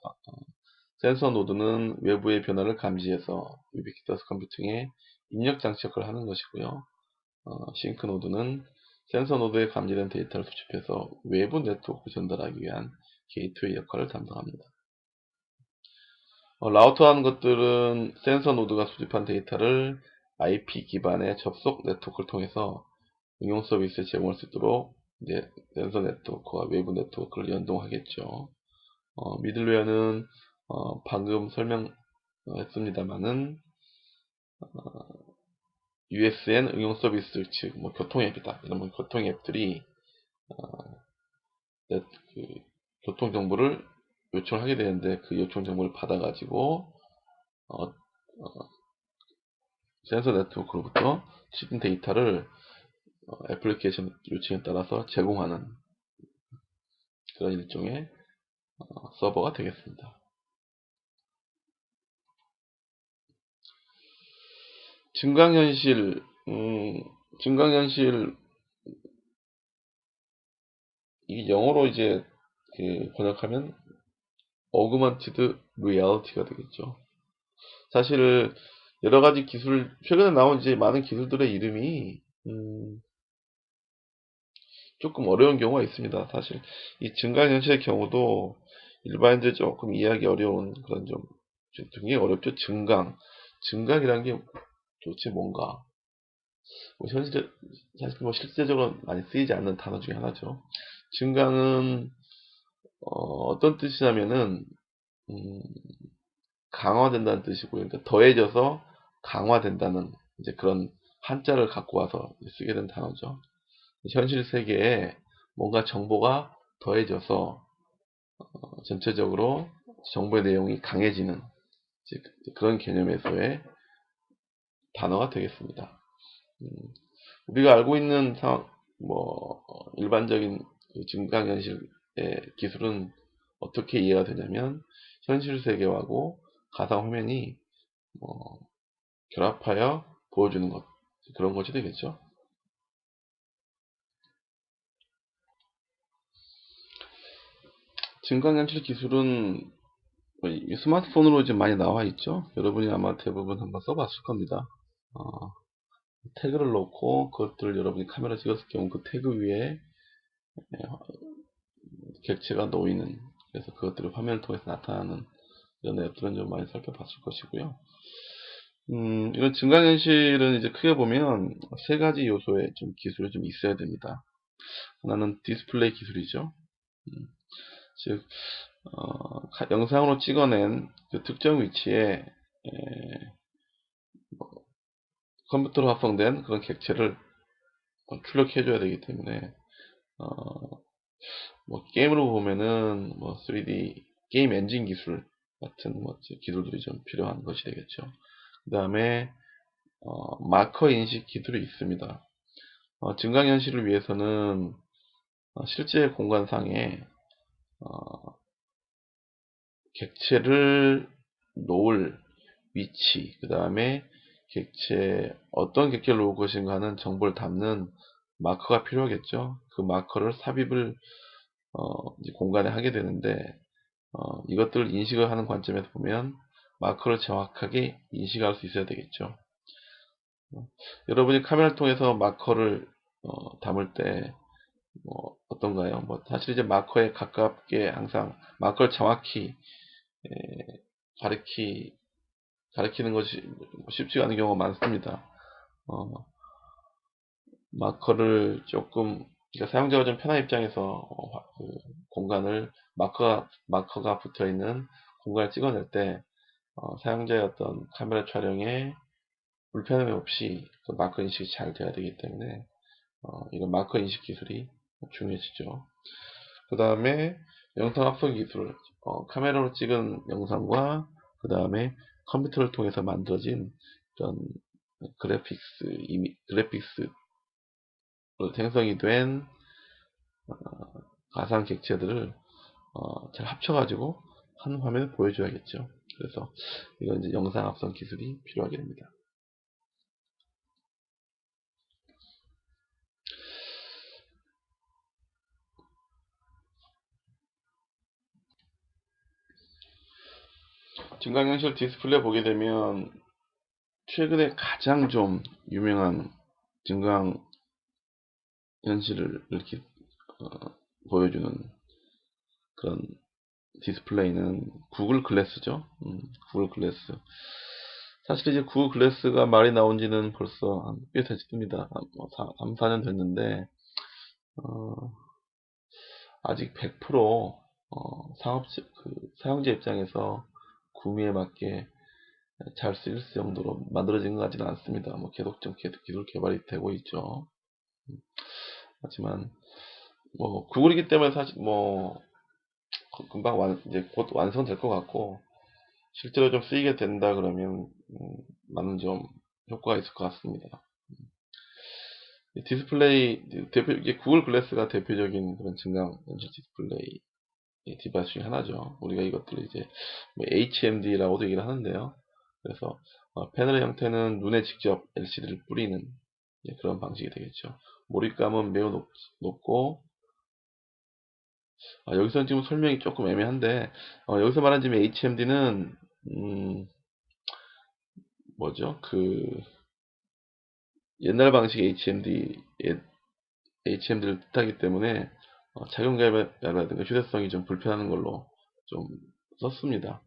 센서 노드는 외부의 변화를 감지해서 유비쿼터스 컴퓨팅에 입력 장치 역할을 하는 것이고요. 싱크 노드는 센서 노드에 감지된 데이터를 수집해서 외부 네트워크 전달하기 위한 게이트웨이 역할을 담당합니다. 라우터하는 것들은 센서 노드가 수집한 데이터를 IP 기반의 접속 네트워크를 통해서 응용 서비스에 제공할 수 있도록 이제 센서 네트워크와 외부 네트워크를 연동하겠죠. 미들웨어는 방금 설명했습니다만은 USN 응용 서비스, 즉 교통 앱이다. 이런 교통 앱들이 교통 정보를 요청하게 되는데 그 요청 정보를 받아가지고 센서 네트워크로부터 수집된 데이터를 애플리케이션 요청에 따라서 제공하는 그런 일종의 서버가 되겠습니다. 증강현실, 이 영어로 이제 번역하면 Augmented Reality가 되겠죠. 사실 여러 가지 기술, 최근에 나온 이제 많은 기술들의 이름이 조금 어려운 경우가 있습니다. 사실 이 증강현실의 경우도 일반인들 조금 이해하기 어려운 그런 좀 굉장히 어렵죠. 증강이라는 게 도대체 뭔가? 사실 실제적으로 많이 쓰이지 않는 단어 중에 하나죠. 증강은 어떤 뜻이냐면은 강화된다는 뜻이고요. 그러니까 더해져서 강화된다는 이제 그런 한자를 갖고 와서 쓰게 된 단어죠. 현실 세계에 뭔가 정보가 더해져서 전체적으로 정보의 내용이 강해지는 그런 개념에서의 단어가 되겠습니다. 우리가 알고 있는 일반적인 증강현실의 기술은 어떻게 이해가 되냐면 현실 세계하고 가상 화면이 결합하여 보여주는 것, 그런 것이 되겠죠. 증강현실 기술은 이 스마트폰으로 이제 많이 나와 있죠. 여러분이 아마 대부분 한번 써봤을 겁니다. 태그를 놓고 그것들을 여러분이 카메라 찍었을 경우 그 태그 위에 객체가 놓이는, 그래서 그것들이 화면을 통해서 나타나는 이런 앱들은 좀 많이 살펴봤을 것이고요. 이런 증강현실은 이제 크게 보면 세 가지 요소의 좀 기술이 좀 있어야 됩니다. 하나는 디스플레이 기술이죠. 즉 영상으로 찍어낸 그 특정 위치에 컴퓨터로 합성된 그런 객체를 출력해 줘야 되기 때문에 뭐 게임으로 보면은 뭐 3D 게임 엔진 기술 같은 뭐 기술들이 좀 필요한 것이 되겠죠. 그 다음에 마커 인식 기술이 있습니다. 증강현실을 위해서는 실제 공간상에 객체를 놓을 위치, 그 다음에 어떤 객체를 놓을 것인가 하는 정보를 담는 마커가 필요하겠죠. 그 마커를 삽입을 이제 공간에 하게 되는데 이것들을 인식을 하는 관점에서 보면 마커를 정확하게 인식할 수 있어야 되겠죠. 여러분이 카메라를 통해서 마커를 담을 때 어떤가요? 사실 이제 마커에 가깝게 항상 마커를 정확히 가리키는 것이 쉽지 않은 경우가 많습니다. 마커를 조금, 그러니까 사용자가 좀 편한 입장에서 그 공간을 마커가 붙어 있는 공간을 찍어낼 때 사용자의 어떤 카메라 촬영에 불편함이 없이 그 마커 인식이 잘 돼야 되기 때문에 이건 마커 인식 기술이 중요해지죠. 그 다음에 영상 합성 기술, 카메라로 찍은 영상과 그 다음에 컴퓨터를 통해서 만들어진 그런 그래픽스로 생성이 된 가상 객체들을 잘 합쳐가지고 한 화면을 보여줘야겠죠. 그래서 이건 이제 영상 합성 기술이 필요하게 됩니다. 증강현실 디스플레이 보게 되면 최근에 가장 좀 유명한 증강현실을 이렇게 보여주는 그런 디스플레이는 구글 글래스죠. 구글 글래스. 사실 이제 구글 글래스가 말이 나온 지는 벌써 꽤 됐습니다. 3, 4년 됐는데 아직 100% 사용자 입장에서 구매에 맞게 잘 쓰일 정도로 만들어진 것 같지는 않습니다. 계속 기술 개발이 되고 있죠. 하지만 구글이기 때문에 사실 금방 이제 곧 완성될 것 같고, 실제로 좀 쓰이게 된다 그러면 많은 좀 효과가 있을 것 같습니다. 디스플레이 이게 구글 글래스가 대표적인 그런 증강 현실 디스플레이 디바이스 중에 하나죠. 우리가 이것들을 이제 HMD라고도 얘기를 하는데요. 그래서 패널의 형태는 눈에 직접 LCD를 뿌리는 그런 방식이 되겠죠. 몰입감은 매우 높고, 여기서는 지금 설명이 조금 애매한데 여기서 말하는 지금 HMD는 뭐죠? 옛날 방식 HMD를 뜻하기 때문에 착용 감이라든가 휴대성이 좀 불편한 걸로 좀 썼습니다.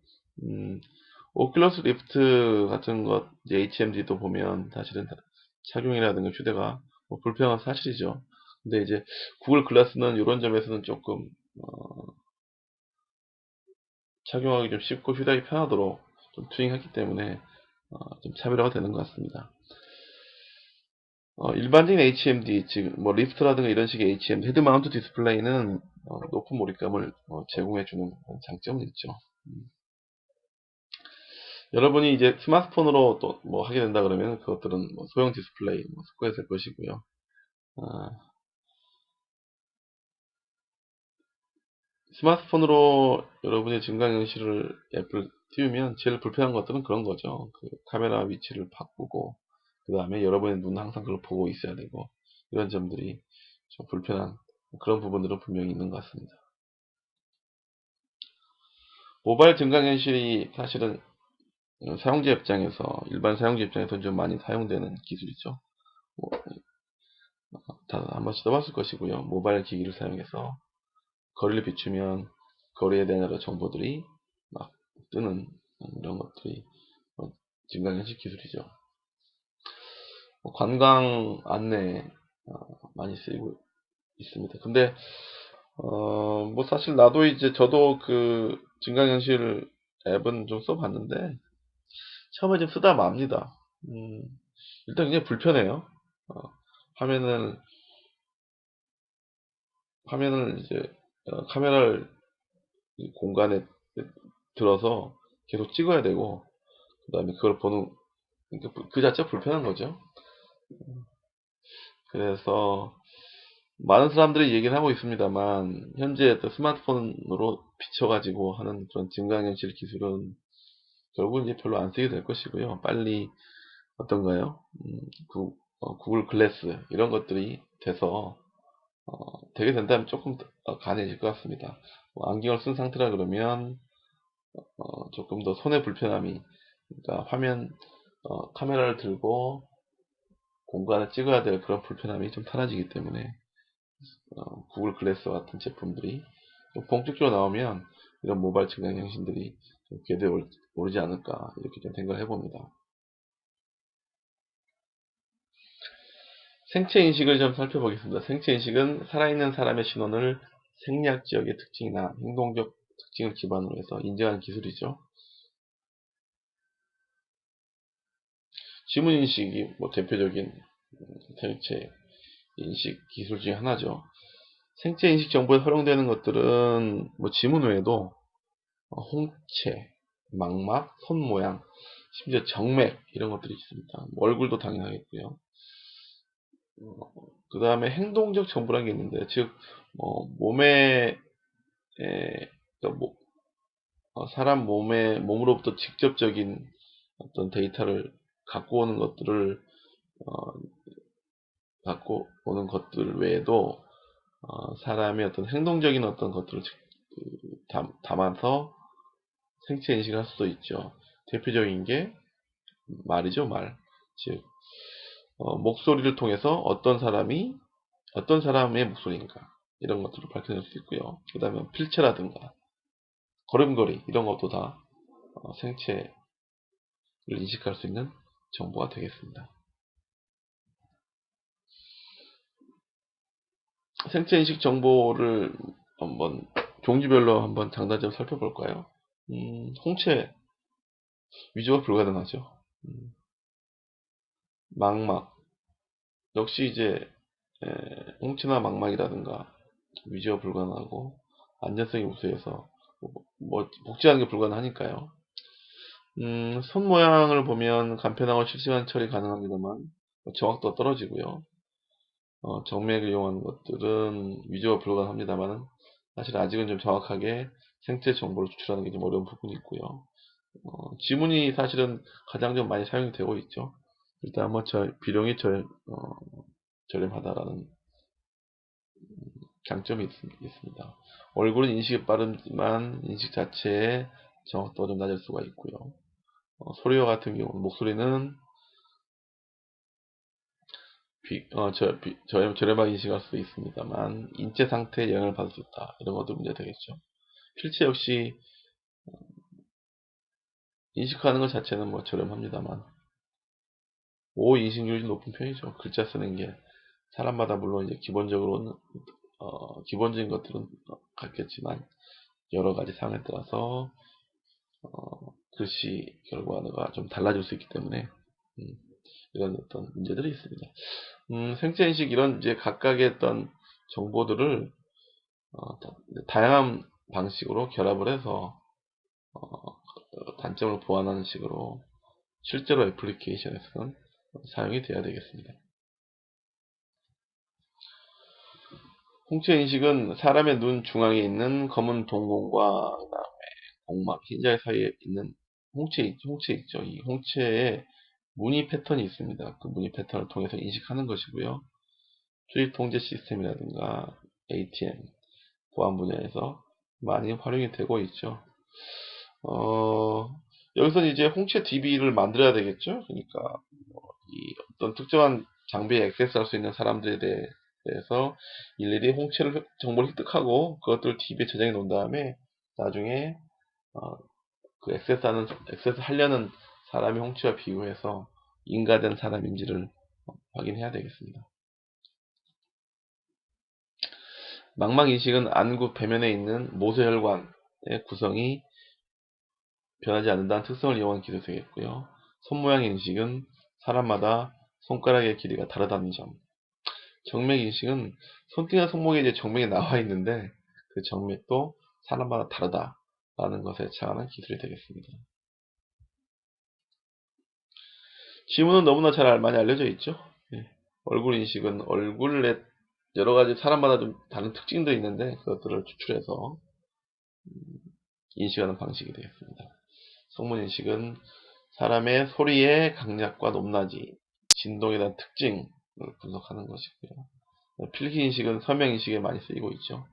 오큘러스 리프트 같은 것 이제 HMD도 보면 사실은 착용이라든가 휴대가 불편한 사실이죠. 근데 이제 구글 글라스는 이런 점에서는 조금 착용하기 좀 쉽고 휴대하기 편하도록 좀 튜닝했기 때문에 좀 차별화가 되는 것 같습니다. 일반적인 HMD, 즉 리프트라든가 이런 식의 HMD 헤드 마운트 디스플레이는 높은 몰입감을 제공해주는 장점은 있죠. 여러분이 이제 스마트폰으로 또 하게 된다 그러면 그것들은 소형 디스플레이 속해야 될 것이고요. 스마트폰으로 여러분의 증강현실을 앱을 띄우면 제일 불편한 것들은 그런 거죠. 카메라 위치를 바꾸고, 그 다음에 여러분의 눈은 항상 그걸 보고 있어야 되고, 이런 점들이 좀 불편한 그런 부분들은 분명히 있는 것 같습니다. 모바일 증강현실이 사실은 사용자 입장에서, 일반 사용자 입장에서 좀 많이 사용되는 기술이죠. 다 한번 써봤을 것이고요. 모바일 기기를 사용해서 거리를 비추면 거리에 대한 여러 정보들이 막 뜨는 이런 것들이 증강현실 기술이죠. 관광 안내 많이 쓰이고 있습니다. 근데 뭐 사실 나도 이제 저도 그 증강현실 앱은 좀 써봤는데 처음에 좀 쓰다 맙니다. 일단 굉장히 불편해요. 화면을 이제 카메라를 이 공간에 들어서 계속 찍어야 되고, 그 다음에 그걸 보는, 그러니까 그 자체가 불편한 거죠. 그래서 많은 사람들이 얘기를 하고 있습니다만, 현재 스마트폰으로 비춰가지고 하는 그런 증강현실 기술은 결국은 이제 별로 안 쓰게 될 것이고요. 빨리 어떤가요? 구글 글래스 이런 것들이 돼서 되게 된다면 조금 더 가능해질 것 같습니다. 안경을 쓴 상태라 그러면 조금 더 손의 불편함이, 그러니까 카메라를 들고 공간을 찍어야 될 그런 불편함이 좀 사라지기 때문에 구글 글래스와 같은 제품들이 좀 본격적으로 나오면 이런 모바일 증강현실들이 좀 궤도에 오르지 않을까, 이렇게 좀 생각을 해봅니다. 생체인식을 좀 살펴보겠습니다. 생체인식은 살아있는 사람의 신원을 생리학 지역의 특징이나 행동적 특징을 기반으로 해서 인정하는 기술이죠. 지문인식이 뭐 대표적인 생체인식 기술 중에 하나죠. 생체인식 정보에 활용되는 것들은 뭐 지문 외에도 홍채, 망막, 손모양, 심지어 정맥 이런 것들이 있습니다. 얼굴도 당연하겠고요. 그 다음에 행동적 정보라는 게 있는데, 즉 몸에 그러니까 사람 몸으로부터 직접적인 어떤 데이터를 갖고 오는 것들을 갖고 오는 것들 외에도 사람의 어떤 행동적인 어떤 것들을 담아서 생체 인식을 할 수도 있죠. 대표적인 게 말이죠, 말. 즉 목소리를 통해서 어떤 사람의 목소리인가 이런 것들을 밝혀낼 수 있고요. 그 다음에 필체라든가 걸음걸이 이런 것도 다 생체를 인식할 수 있는 정보가 되겠습니다. 생체 인식 정보를 한번 종류별로 한번 장단점 살펴볼까요? 홍채 위조가 불가능하죠. 망막 역시 이제 홍채나 망막이라든가 위조가 불가능하고 안전성이 우수해서 복제하는 게 불가능하니까요. 손 모양을 보면 간편하고 실시간 처리 가능합니다만 정확도가 떨어지고요. 정맥을 이용하는 것들은 위조가 불가능합니다만 사실 아직은 좀 정확하게 생체 정보를 추출하는 게 좀 어려운 부분이 있고요. 지문이 사실은 가장 좀 많이 사용이 되고 있죠. 일단 한번 비용이 저렴하다라는 장점이 있습니다. 얼굴은 인식이 빠르지만 인식 자체의 정확도가 좀 낮을 수가 있고요. 소리와 같은 경우 목소리는 저렴하게 인식할 수도 있습니다만 인체 상태에 영향을 받을 수 있다. 이런 것도 문제가 되겠죠. 필체 역시 인식하는 것 자체는 뭐 저렴합니다만 인식률이 높은 편이죠. 글자 쓰는 게 사람마다 물론 이제 기본적으로는 기본적인 것들은 같겠지만 여러 가지 상황에 따라서 글씨 결과가 좀 달라질 수 있기 때문에 이런 어떤 문제들이 있습니다. 생체인식 이런 이제 각각의 어떤 정보들을 다양한 방식으로 결합을 해서 단점을 보완하는 식으로 실제로 애플리케이션에서는 사용이 돼야 되겠습니다. 홍채 인식은 사람의 눈 중앙에 있는 검은 동공과 그다음에 공막, 흰자위 사이에 있는 홍채 있죠. 이 홍채에 문의 패턴이 있습니다. 그 문의 패턴을 통해서 인식하는 것이고요. 출입 통제 시스템이라든가 ATM, 보안 분야에서 많이 활용이 되고 있죠. 여기서는 이제 홍채 DB를 만들어야 되겠죠. 그러니까 이 어떤 특정한 장비에 액세스할 수 있는 사람들에 대해서 일일이 홍채를 정보를 획득하고 그것들을 DB에 저장해 놓은 다음에 나중에 그 액세스 하려는 사람의 홍채와 비교해서 인가된 사람인지를 확인해야 되겠습니다. 망막 인식은 안구 배면에 있는 모세혈관의 구성이 변하지 않는다는 특성을 이용한 기술이 되겠고요. 손모양 인식은 사람마다 손가락의 길이가 다르다는 점. 정맥 인식은 손등이나 손목에 이제 정맥이 나와 있는데 그 정맥도 사람마다 다르다라는 것에 해당하는 기술이 되겠습니다. 지문은 너무나 많이 알려져 있죠. 얼굴 인식은 얼굴에 여러가지 사람마다 좀 다른 특징도 있는데 그것들을 추출해서 인식하는 방식이 되겠습니다. 성문 인식은 사람의 소리의 강약과 높낮이, 진동에 대한 특징을 분석하는 것이고요. 필기 인식은 서명 인식에 많이 쓰이고 있죠.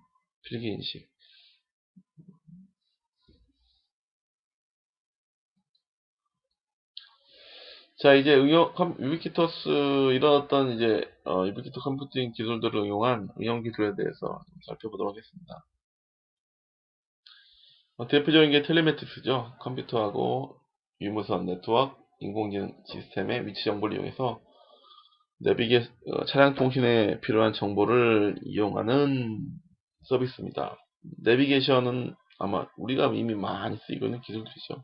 필기 인식. 자, 이제 유비퀴터스 이런 어떤 이제 유비퀴터 컴퓨팅 기술들을 응용한 응용 기술에 대해서 살펴보도록 하겠습니다. 대표적인 게 텔레메틱스죠. 컴퓨터하고 유무선 네트워크, 인공지능 시스템의 위치 정보를 이용해서 차량 통신에 필요한 정보를 이용하는 서비스입니다. 내비게이션은 아마 우리가 이미 많이 쓰이고 있는 기술들이죠.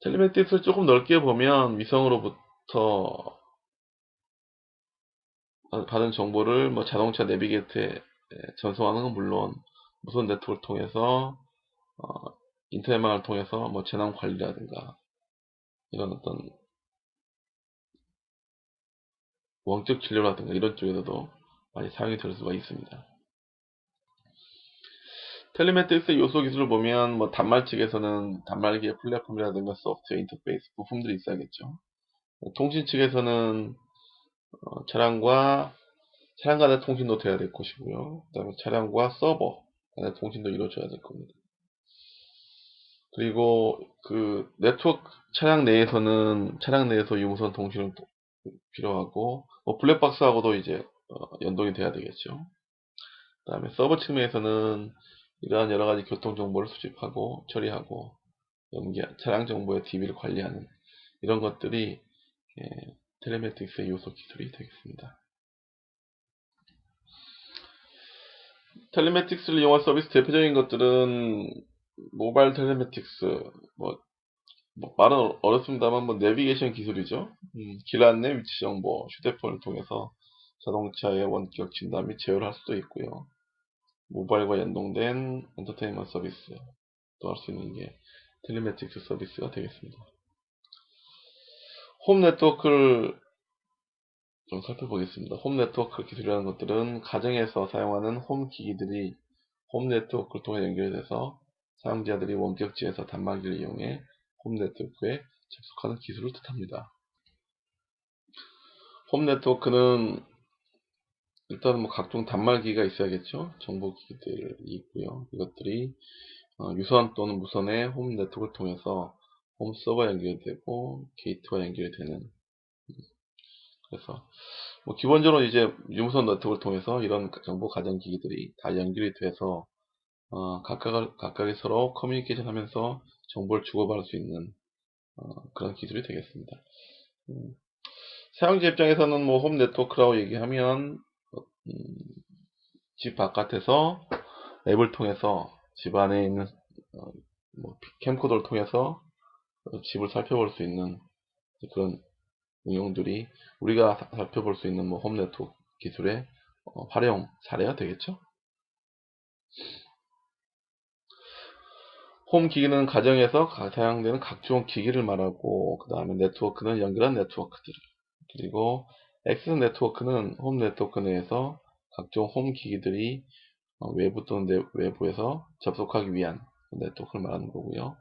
텔레메틱스를 조금 넓게 보면 위성으로부터 받은 정보를 자동차 내비게이터에 전송하는 건 물론 무선 네트워크를 통해서 인터넷망을 통해서 재난 관리라든가 이런 어떤 원격 진료라든가 이런 쪽에서도 많이 사용이 될 수가 있습니다. 텔레메틱스 요소 기술을 보면 단말 측에서는 단말기의 플랫폼이라든가 소프트웨어 인터페이스 부품들이 있어야겠죠. 통신 측에서는 차량 간의 통신도 돼야 될 것이고요. 그 다음에 차량과 서버 간의 통신도 이루어져야 될 겁니다. 그리고 그 네트워크 차량 내에서 유무선 통신은 필요하고 블랙박스하고도 이제 연동이 돼야 되겠죠. 그 다음에 서버 측면에서는 이러한 여러가지 교통 정보를 수집하고 처리하고 차량 정보의 DB를 관리하는 이런 것들이 텔레메틱스의 요소 기술이 되겠습니다. 텔레메틱스를 이용한 서비스 대표적인 것들은 모바일 텔레메틱스, 말은 어렵습니다만 내비게이션 기술이죠. 길 안내 위치 정보, 휴대폰을 통해서 자동차의 원격 진단 및 제어를 할 수도 있고요. 모바일과 연동된 엔터테인먼트 서비스도 할 수 있는 게 텔레메틱스 서비스가 되겠습니다. 홈 네트워크를 좀 살펴보겠습니다. 홈 네트워크 기술이라는 것들은 가정에서 사용하는 홈 기기들이 홈 네트워크를 통해 연결돼서 사용자들이 원격지에서 단말기를 이용해 홈 네트워크에 접속하는 기술을 뜻합니다. 홈 네트워크는 일단 각종 단말기가 있어야겠죠. 정보기기들이 있고요. 이것들이 유선 또는 무선의 홈 네트워크를 통해서 홈 서버 연결되고 게이트와 연결이 되는, 그래서 기본적으로 이제 유무선 네트워크를 통해서 이런 정보 가전기기들이 다 연결이 돼서 각각이 서로 커뮤니케이션 하면서 정보를 주고받을 수 있는 그런 기술이 되겠습니다. 사용자 입장에서는 홈 네트워크라고 얘기하면 집 바깥에서 앱을 통해서 집 안에 있는 캠코더를 통해서 집을 살펴볼 수 있는 그런 응용들이 우리가 살펴볼 수 있는 홈 네트워크 기술의 활용 사례가 되겠죠. 홈 기기는 가정에서 사용되는 각종 기기를 말하고, 그 다음에 네트워크는 연결한 네트워크들, 그리고 액세스 네트워크는 홈 네트워크 내에서 각종 홈 기기들이 외부 또는 외부에서 접속하기 위한 네트워크를 말하는 거고요.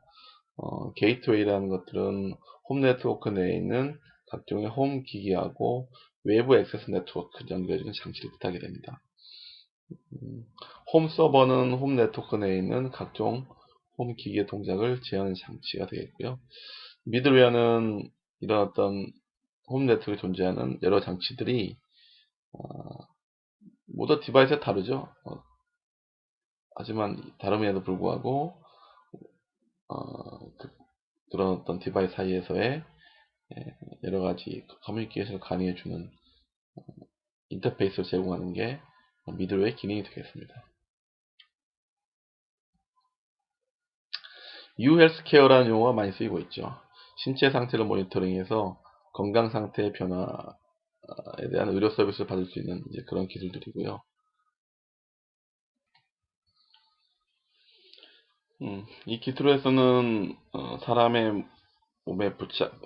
게이트웨이라는 것들은 홈 네트워크 내에 있는 각종의 홈 기기하고 외부 액세스 네트워크 연결해주는 장치를 뜻하게 됩니다. 홈 서버는 홈 네트워크 내에 있는 각종 홈 기기의 동작을 제어하는 장치가 되겠고요. 미들웨어는 이런 어떤 홈 네트워크에 존재하는 여러 장치들이 모두 디바이스에 다르죠. 하지만 다름에도 불구하고 그런 어떤 디바이스 사이에서의 여러 가지 커뮤니케이션을 가능해주는 인터페이스를 제공하는 게 미들웨어 기능이 되겠습니다. 유헬스케어라는 용어가 많이 쓰이고 있죠. 신체 상태를 모니터링해서 건강 상태의 변화에 대한 의료 서비스를 받을 수 있는 이제 그런 기술들이고요. 이 기술에서는 사람의 몸에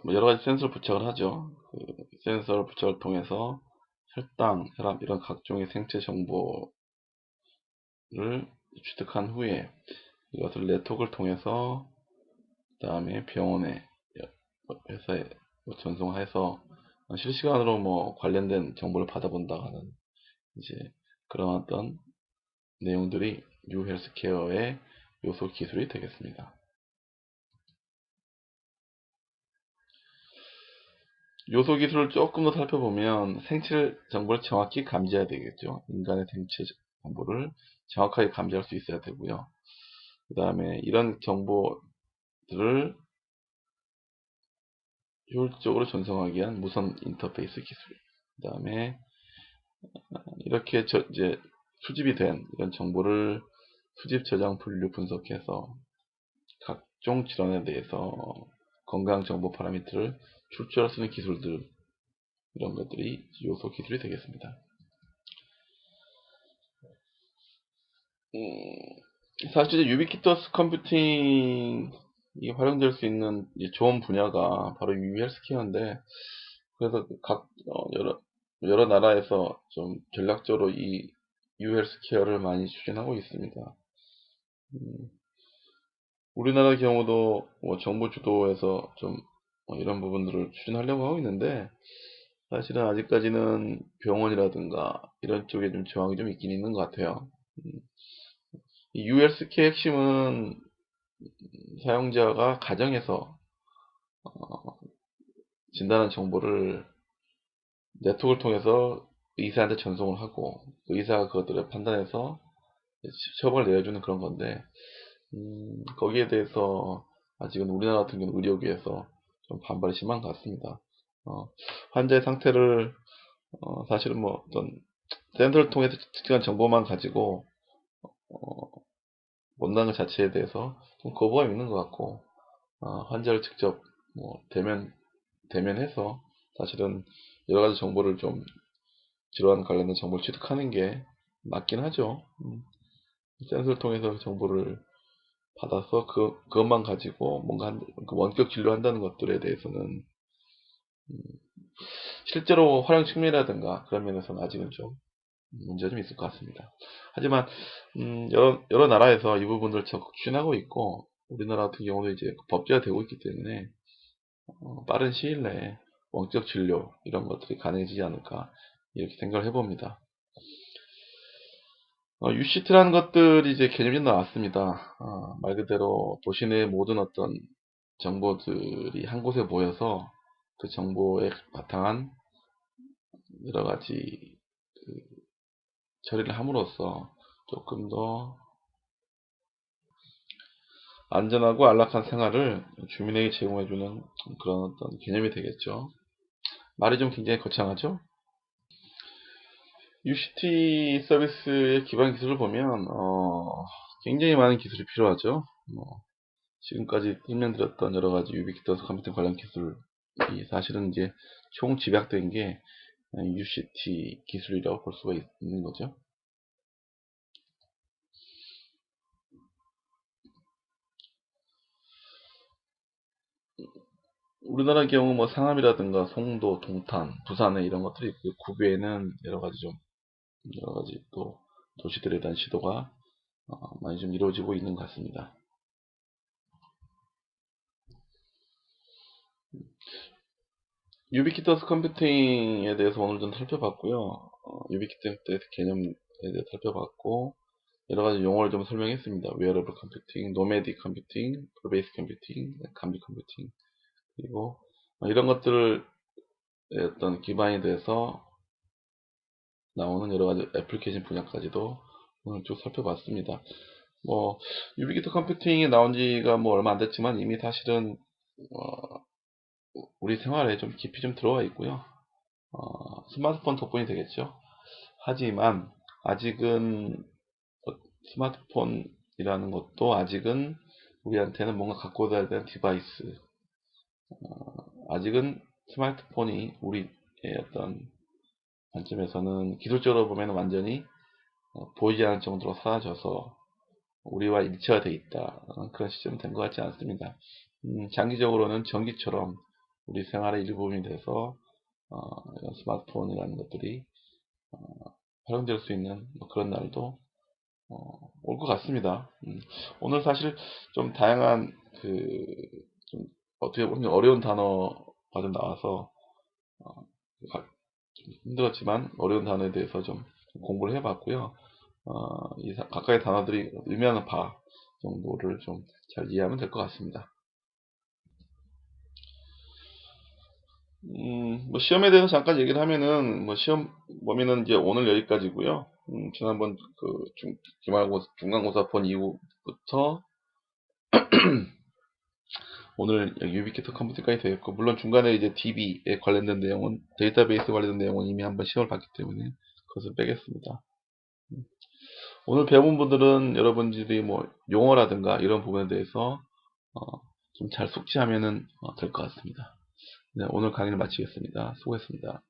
여러 가지 센서를 부착을 하죠. 그 센서 부착을 통해서 혈당, 혈압 이런 각종의 생체 정보를 취득한 후에 이것을 네트워크를 통해서 그 다음에 병원에 회사에 전송해서 실시간으로 관련된 정보를 받아본다 하는 이제 그런 어떤 내용들이 뉴 헬스케어의 요소 기술이 되겠습니다. 요소 기술을 조금 더 살펴보면 생체 정보를 정확히 감지해야 되겠죠. 인간의 생체 정보를 정확하게 감지할 수 있어야 되고요. 그 다음에 이런 정보들을 효율적으로 전송하기 위한 무선 인터페이스 기술. 그 다음에 이렇게 이제 수집이 된 이런 정보를 수집, 저장, 분류, 분석해서 각종 질환에 대해서 건강 정보 파라미터를 출처할 수 있는 기술들, 이런 것들이 요소 기술이 되겠습니다. 사실 유비퀴터스 컴퓨팅이 활용될 수 있는 좋은 분야가 바로 헬스케어인데, 그래서 여러 나라에서 좀 전략적으로 이 헬스케어를 많이 추진하고 있습니다. 우리나라 경우도 정부 주도에서 좀 이런 부분들을 추진하려고 하고 있는데, 사실은 아직까지는 병원이라든가 이런 쪽에 좀 저항이 좀 있긴 있는 것 같아요. 이 헬스케어의 핵심은 사용자가 가정에서 진단한 정보를 네트워크를 통해서 의사한테 전송을 하고 의사가 그것들을 판단해서 처방을 내려주는 그런 건데, 거기에 대해서 아직은 우리나라 같은 경우는 의료계에서 좀 반발이 심한 것 같습니다. 환자의 상태를 사실은 어떤 센터를 통해서 특정한 정보만 가지고 본다는 것 자체에 대해서 좀 거부감이 있는 것 같고, 환자를 직접 대면해서 사실은 여러 가지 정보를 좀 질환 관련된 정보를 취득하는 게 맞긴 하죠. 센서를 통해서 정보를 받아서 그것만 가지고 뭔가 원격 진료한다는 것들에 대해서는 실제로 활용 측면이라든가 그런 면에서는 아직은 좀 문제가 좀 있을 것 같습니다. 하지만 여러 나라에서 이 부분들을 적극 추진하고 있고, 우리나라 같은 경우도 이제 법제화되고 있기 때문에 빠른 시일 내에 원격 진료 이런 것들이 가능해지지 않을까 이렇게 생각을 해봅니다. UCT라는 것들이 이제 개념이 나왔습니다. 말 그대로 도시 내 모든 어떤 정보들이 한 곳에 모여서 그 정보에 바탕한 여러 가지 처리를 함으로써 조금 더 안전하고 안락한 생활을 주민에게 제공해주는 그런 어떤 개념이 되겠죠. 말이 좀 굉장히 거창하죠? UCT 서비스의 기반 기술을 보면 굉장히 많은 기술이 필요하죠. 지금까지 설명드렸던 여러 가지 유비퀴터스 컴퓨팅 관련 기술이 사실은 이제 총 집약된 게 UCT 기술이라고 볼 수가 있는 거죠. 우리나라 경우 상암이라든가 송도, 동탄, 부산에 이런 것들이 있고, 구배에는 여러 가지 또 도시들에 대한 시도가 많이 좀 이루어지고 있는 것 같습니다. 유비퀴터스 컴퓨팅에 대해서 오늘 좀 살펴봤고요. 유비퀴터스 개념에 대해서 살펴봤고, 여러 가지 용어를 좀 설명했습니다. 웨어러블 컴퓨팅, 노매딕 컴퓨팅, 퍼베이스 컴퓨팅, 감비 컴퓨팅, 그리고 이런 것들을 어떤 기반이 돼서 나오는 여러 가지 애플리케이션 분야까지도 오늘 쭉 살펴봤습니다. 유비퀴터 컴퓨팅이 나온 지가 얼마 안 됐지만 이미 사실은 우리 생활에 좀 깊이 좀 들어와 있고요. 스마트폰 덕분이 되겠죠. 하지만 아직은 스마트폰이라는 것도 아직은 우리한테는 뭔가 갖고 다녀야 되는 디바이스, 아직은 스마트폰이 우리의 어떤 관점에서는 기술적으로 보면 완전히 보이지 않을 정도로 사라져서 우리와 일체화 되어 있다, 그런 시점이 된 것 같지 않습니다. 장기적으로는 전기처럼 우리 생활의 일부분이 돼서 이런 스마트폰이라는 것들이 활용될 수 있는 그런 날도 올 것 같습니다. 오늘 사실 좀 다양한 좀 어떻게 보면 어려운 단어가 좀 나와서 좀 힘들었지만 어려운 단어에 대해서 좀 공부를 해봤고요. 이 각각의 단어들이 의미하는 바 정도를 좀 잘 이해하면 될 것 같습니다. 시험에 대해서 잠깐 얘기를 하면은, 시험 범위는 이제 오늘 여기까지고요. 지난번 기말고사, 중간고사 본 이후부터 오늘 유비퀴터 컴퓨팅까지 되겠고, 물론 중간에 이제 DB에 관련된 내용은, 데이터베이스 관련된 내용은 이미 한번 시험을 봤기 때문에 그것을 빼겠습니다. 오늘 배운 분들은 여러분들이 용어라든가 이런 부분에 대해서 좀 잘 숙지하면은 될 것 같습니다. 네, 오늘 강의를 마치겠습니다. 수고했습니다.